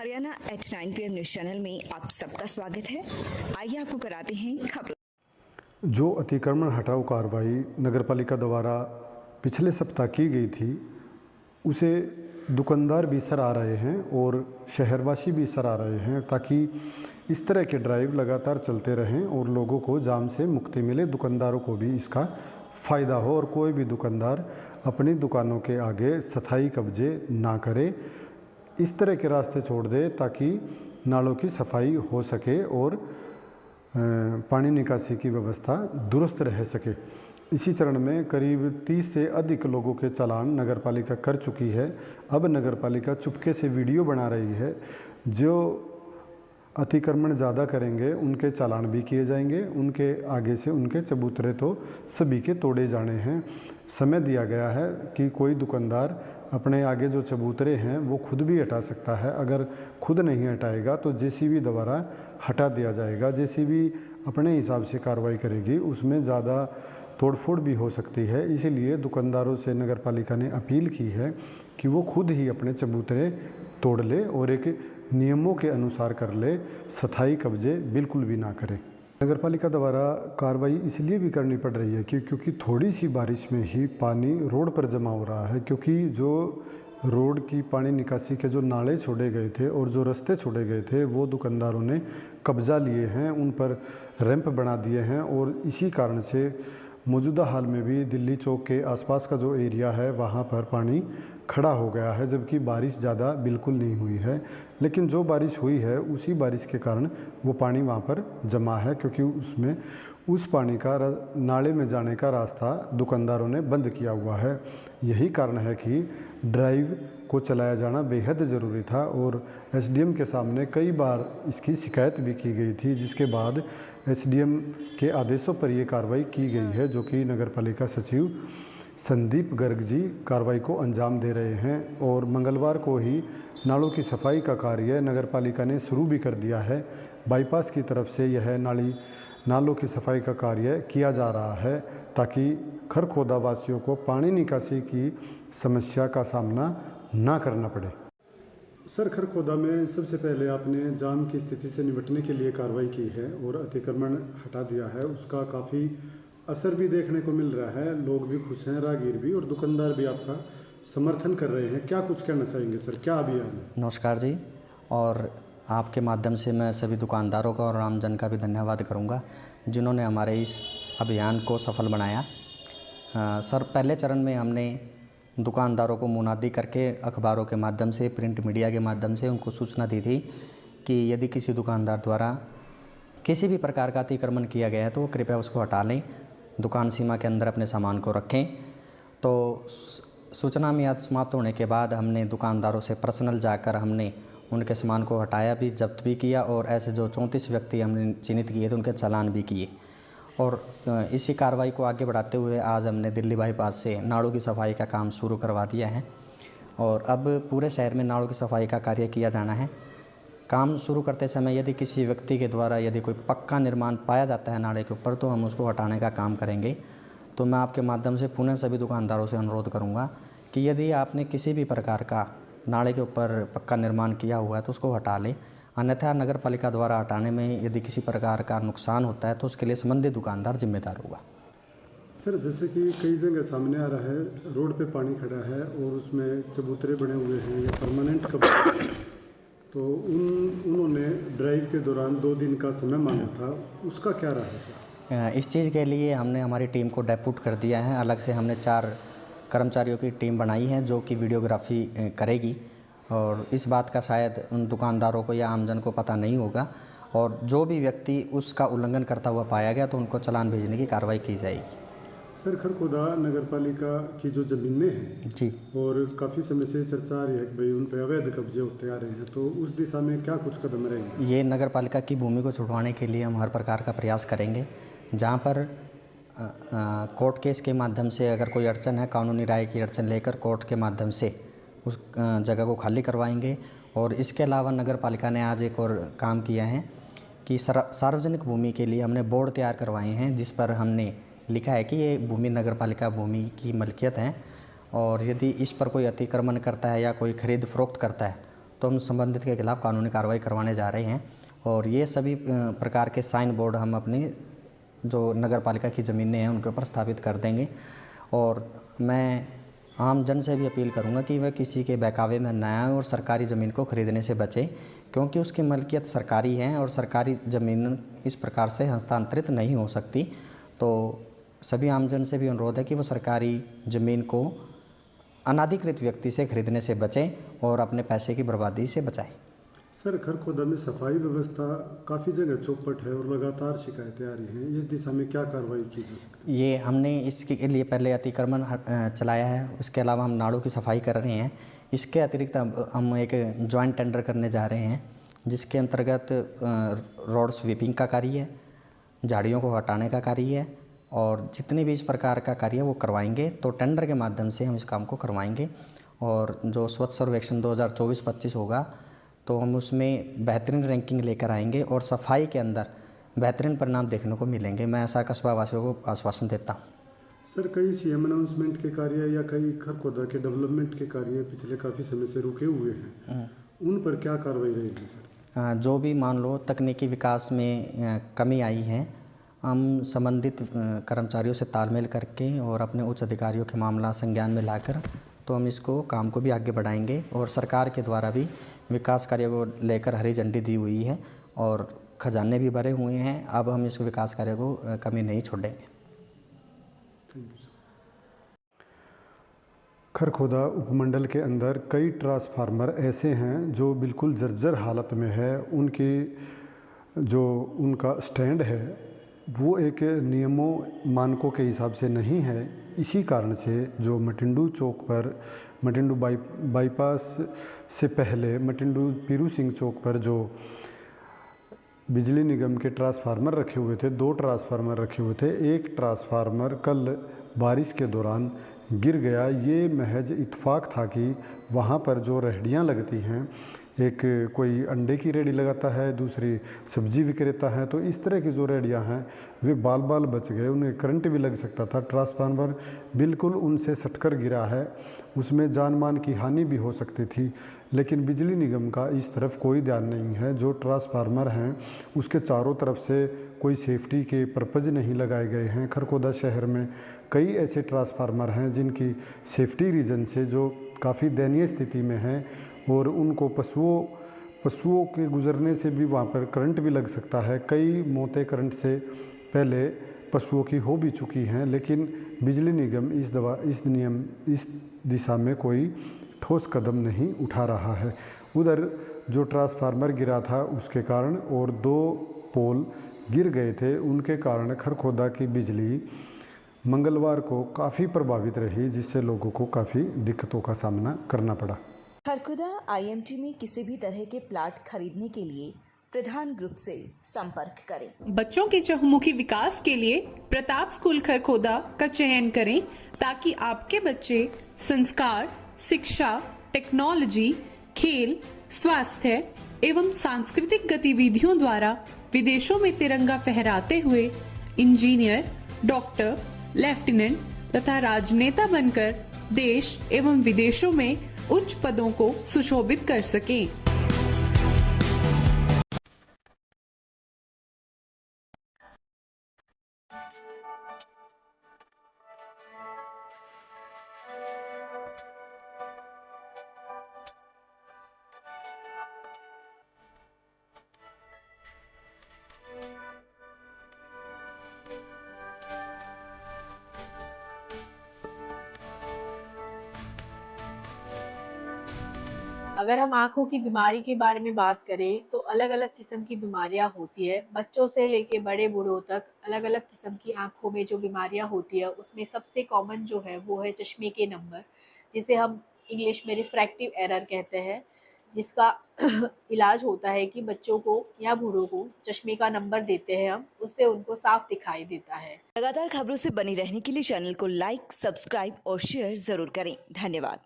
Haryana at 9 PM news channel में आप सबका स्वागत है। आइए आपको कराते हैं खबर। जो अतिक्रमण हटाओ कार्रवाई नगरपालिका द्वारा पिछले सप्ताह की गई थी, उसे दुकानदार भी सराह रहे हैं और शहरवासी भी सराह रहे हैं, ताकि इस तरह के ड्राइव लगातार चलते रहें और लोगों को जाम से मुक्ति मिले, दुकानदारों को भी इसका फ़ायदा हो और कोई भी दुकानदार अपनी दुकानों के आगे स्थायी कब्जे ना करे, इस तरह के रास्ते छोड़ दे ताकि नालों की सफाई हो सके और पानी निकासी की व्यवस्था दुरुस्त रह सके। इसी चरण में करीब 30 से अधिक लोगों के चालान नगरपालिका कर चुकी है। अब नगरपालिका चुपके से वीडियो बना रही है, जो अतिक्रमण ज़्यादा करेंगे उनके चालान भी किए जाएंगे, उनके आगे से उनके चबूतरे तो सभी के तोड़े जाने हैं। समय दिया गया है कि कोई दुकानदार अपने आगे जो चबूतरे हैं वो खुद भी हटा सकता है। अगर खुद नहीं हटाएगा तो जेसीबी द्वारा हटा दिया जाएगा। जेसीबी अपने हिसाब से कार्रवाई करेगी, उसमें ज़्यादा तोड़फोड़ भी हो सकती है। इसीलिए दुकानदारों से नगरपालिका ने अपील की है कि वो खुद ही अपने चबूतरे तोड़ ले और एक नियमों के अनुसार कर ले, स्थायी कब्जे बिल्कुल भी ना करें। नगरपालिका द्वारा कार्रवाई इसलिए भी करनी पड़ रही है कि क्योंकि थोड़ी सी बारिश में ही पानी रोड पर जमा हो रहा है, क्योंकि जो रोड की पानी निकासी के जो नाले छोड़े गए थे और जो रास्ते छोड़े गए थे वो दुकानदारों ने कब्जा लिए हैं, उन पर रैंप बना दिए हैं और इसी कारण से मौजूदा हाल में भी दिल्ली चौक के आसपास का जो एरिया है वहाँ पर पानी खड़ा हो गया है, जबकि बारिश ज़्यादा बिल्कुल नहीं हुई है। लेकिन जो बारिश हुई है उसी बारिश के कारण वो पानी वहाँ पर जमा है, क्योंकि उसमें उस पानी का नाले में जाने का रास्ता दुकानदारों ने बंद किया हुआ है। यही कारण है कि ड्राइव को चलाया जाना बेहद ज़रूरी था और एसडीएम के सामने कई बार इसकी शिकायत भी की गई थी, जिसके बाद एसडीएम के आदेशों पर ये कार्रवाई की गई है, जो कि नगरपालिका सचिव संदीप गर्ग जी कार्रवाई को अंजाम दे रहे हैं। और मंगलवार को ही नालों की सफाई का कार्य नगरपालिका ने शुरू भी कर दिया है। बाईपास की तरफ से यह नालों की सफाई का कार्य किया जा रहा है, ताकि खरखोदा वासियों को पानी निकासी की समस्या का सामना ना करना पड़े। सर, खरखोदा में सबसे पहले आपने जाम की स्थिति से निपटने के लिए कार्रवाई की है और अतिक्रमण हटा दिया है। उसका काफ़ी असर भी देखने को मिल रहा है, लोग भी खुश हैं, राहगीर भी और दुकानदार भी आपका समर्थन कर रहे हैं। क्या कुछ कहना चाहेंगे सर, क्या अभियान है? नमस्कार जी, और आपके माध्यम से मैं सभी दुकानदारों का और आमजन का भी धन्यवाद करूंगा जिन्होंने हमारे इस अभियान को सफल बनाया। सर, पहले चरण में हमने दुकानदारों को मुनादी करके अखबारों के माध्यम से, प्रिंट मीडिया के माध्यम से उनको सूचना दी थी कि यदि किसी दुकानदार द्वारा किसी भी प्रकार का अतिक्रमण किया गया है तो कृपया उसको हटा लें, दुकान सीमा के अंदर अपने सामान को रखें। तो सूचना मियाद समाप्त होने के बाद हमने दुकानदारों से पर्सनल जाकर हमने उनके सामान को हटाया भी, जब्त भी किया और ऐसे जो 34 व्यक्ति हमने चिन्हित किए थे उनके चालान भी किए। और इसी कार्रवाई को आगे बढ़ाते हुए आज हमने दिल्ली बाईपास से नालों की सफाई का काम शुरू करवा दिया है और अब पूरे शहर में नालों की सफाई का कार्य किया जाना है। काम शुरू करते समय यदि किसी व्यक्ति के द्वारा यदि कोई पक्का निर्माण पाया जाता है नाले के ऊपर, तो हम उसको हटाने का काम करेंगे। तो मैं आपके माध्यम से पुनः सभी दुकानदारों से अनुरोध करूंगा कि यदि आपने किसी भी प्रकार का नाले के ऊपर पक्का निर्माण किया हुआ है तो उसको हटा लें, अन्यथा नगरपालिका द्वारा हटाने में यदि किसी प्रकार का नुकसान होता है तो उसके लिए संबंधित दुकानदार जिम्मेदार होगा। सर, जैसे कि कई जगह सामने आ रहा है, रोड पे पानी खड़ा है और उसमें चबूतरे बने हुए हैं या परमानेंट कब्जा, तो उन्होंने ड्राइव के दौरान 2 दिन का समय मांगा था, उसका क्या रहा है सर? इस चीज़ के लिए हमने हमारी टीम को डेप्यूट कर दिया है। अलग से हमने 4 कर्मचारियों की टीम बनाई है जो कि वीडियोग्राफी करेगी और इस बात का शायद उन दुकानदारों को या आमजन को पता नहीं होगा और जो भी व्यक्ति उसका उल्लंघन करता हुआ पाया गया तो उनको चालान भेजने की कार्रवाई की जाएगी। सर, खरखोदा नगरपालिका की जो ज़मीनें हैं जी, और काफ़ी समय से चर्चा आ रही है कि भाई उन पर अवैध कब्जे होते आ रहे हैं, तो उस दिशा में क्या कुछ कदम रहेंगे? ये नगरपालिका की भूमि को छुड़वाने के लिए हम हर प्रकार का प्रयास करेंगे। जहाँ पर कोर्ट केस के माध्यम से अगर कोई अड़चन है, कानूनी राय की अड़चन लेकर कोर्ट के माध्यम से उस जगह को खाली करवाएंगे। और इसके अलावा नगरपालिका ने आज एक और काम किया है कि सार्वजनिक भूमि के लिए हमने बोर्ड तैयार करवाए हैं, जिस पर हमने लिखा है कि ये भूमि नगरपालिका भूमि की मलकियत है और यदि इस पर कोई अतिक्रमण करता है या कोई खरीद फरोख्त करता है तो हम संबंधित के खिलाफ़ कानूनी कार्रवाई करवाने जा रहे हैं। और ये सभी प्रकार के साइन बोर्ड हम अपनी जो नगर पालिका की ज़मीनें हैं उनके ऊपर स्थापित कर देंगे। और मैं आम जन से भी अपील करूंगा कि वह किसी के बहकावे में न आए और सरकारी ज़मीन को खरीदने से बचें, क्योंकि उसकी मलकियत सरकारी है और सरकारी ज़मीन इस प्रकार से हस्तांतरित नहीं हो सकती। तो सभी आमजन से भी अनुरोध है कि वो सरकारी ज़मीन को अनाधिकृत व्यक्ति से खरीदने से बचें और अपने पैसे की बर्बादी से बचाएं। सर, खरखोदा में सफाई व्यवस्था काफ़ी जगह चौपट है और लगातार शिकायतें आ रही हैं, इस दिशा में क्या कार्रवाई की जा सकती है? ये हमने इसके लिए पहले अतिक्रमण चलाया है, उसके अलावा हम नालों की सफाई कर रहे हैं। इसके अतिरिक्त हम एक जॉइंट टेंडर करने जा रहे हैं, जिसके अंतर्गत रोड स्वीपिंग का कार्य है, झाड़ियों को हटाने का कार्य है और जितने भी इस प्रकार का कार्य है वो करवाएंगे। तो टेंडर के माध्यम से हम इस काम को करवाएंगे। और जो स्वच्छ सर्वेक्षण 2024-25 होगा तो हम उसमें बेहतरीन रैंकिंग लेकर आएंगे और सफाई के अंदर बेहतरीन परिणाम देखने को मिलेंगे। मैं ऐसा कस्बा वासियों को आश्वासन देता हूँ। सर, कई सीएम अनाउंसमेंट के कार्य या कई खरखोदा के डेवलपमेंट के कार्य पिछले काफ़ी समय से रुके हुए हैं, उन पर क्या कार्रवाई रहेगी सर? जो भी मान लो तकनीकी विकास में कमी आई है, हम संबंधित कर्मचारियों से तालमेल करके और अपने उच्च अधिकारियों के मामला संज्ञान में लाकर तो हम इसको काम को भी आगे बढ़ाएंगे। और सरकार के द्वारा भी विकास कार्य को लेकर हरी झंडी दी हुई है और खजाने भी भरे हुए हैं। अब हम इस विकास कार्य को कमी नहीं छोड़ेंगे। खरखोदा उपमंडल के अंदर कई ट्रांसफार्मर ऐसे हैं जो बिल्कुल जर्जर हालत में है। उनका स्टैंड है वो एक नियमों मानकों के हिसाब से नहीं है। इसी कारण से जो मटिंडू चौक पर मटिंडू बाईपास से पहले मटिंडू पीरू सिंह चौक पर जो बिजली निगम के ट्रांसफार्मर रखे हुए थे, 2 ट्रांसफार्मर रखे हुए थे, एक ट्रांसफार्मर कल बारिश के दौरान गिर गया। ये महज इत्तेफाक था कि वहाँ पर जो रेहड़ियाँ लगती हैं, एक कोई अंडे की रेहड़ी लगाता है, दूसरी सब्जी विक्रेता है, तो इस तरह की जो रेहड़ियाँ हैं वे बाल बाल बच गए, उन्हें करंट भी लग सकता था। ट्रांसफार्मर बिल्कुल उनसे सटकर गिरा है, उसमें जान मान की हानि भी हो सकती थी, लेकिन बिजली निगम का इस तरफ कोई ध्यान नहीं है। जो ट्रांसफार्मर हैं उसके चारों तरफ से कोई सेफ्टी के पर्पज़ नहीं लगाए गए हैं। खरखोदा शहर में कई ऐसे ट्रांसफार्मर हैं जिनकी सेफ्टी रीज़न से जो काफ़ी दयनीय स्थिति में हैं और उनको पशुओं के गुजरने से भी वहाँ पर करंट भी लग सकता है। कई मौतें करंट से पहले पशुओं की हो भी चुकी हैं, लेकिन बिजली निगम इस दिशा में कोई ठोस कदम नहीं उठा रहा है। उधर जो ट्रांसफार्मर गिरा था उसके कारण और 2 पोल गिर गए थे, उनके कारण खरखोदा की बिजली मंगलवार को काफ़ी प्रभावित रही, जिससे लोगों को काफ़ी दिक्कतों का सामना करना पड़ा। खरखोदा आईएमटी में किसी भी तरह के प्लाट खरीदने के लिए प्रधान ग्रुप से संपर्क करें। बच्चों के चहुमुखी विकास के लिए प्रताप स्कूल खरखोदा का चयन करें, ताकि आपके बच्चे संस्कार, शिक्षा, टेक्नोलॉजी, खेल, स्वास्थ्य एवं सांस्कृतिक गतिविधियों द्वारा विदेशों में तिरंगा फहराते हुए इंजीनियर, डॉक्टर, लेफ्टिनेंट तथा राजनेता बनकर देश एवं विदेशों में उच्च पदों को सुशोभित कर सकें। अगर हम आँखों की बीमारी के बारे में बात करें तो अलग अलग किस्म की बीमारियां होती है। बच्चों से लेके बड़े बूढ़ों तक अलग अलग किस्म की आँखों में जो बीमारियां होती है, उसमें सबसे कॉमन जो है वो है चश्मे के नंबर, जिसे हम इंग्लिश में रिफ्रैक्टिव एरर कहते हैं, जिसका इलाज होता है कि बच्चों को या बूढ़ों को चश्मे का नंबर देते हैं हम, उससे उनको साफ दिखाई देता है। लगातार खबरों से बनी रहने के लिए चैनल को लाइक, सब्सक्राइब और शेयर जरूर करें। धन्यवाद।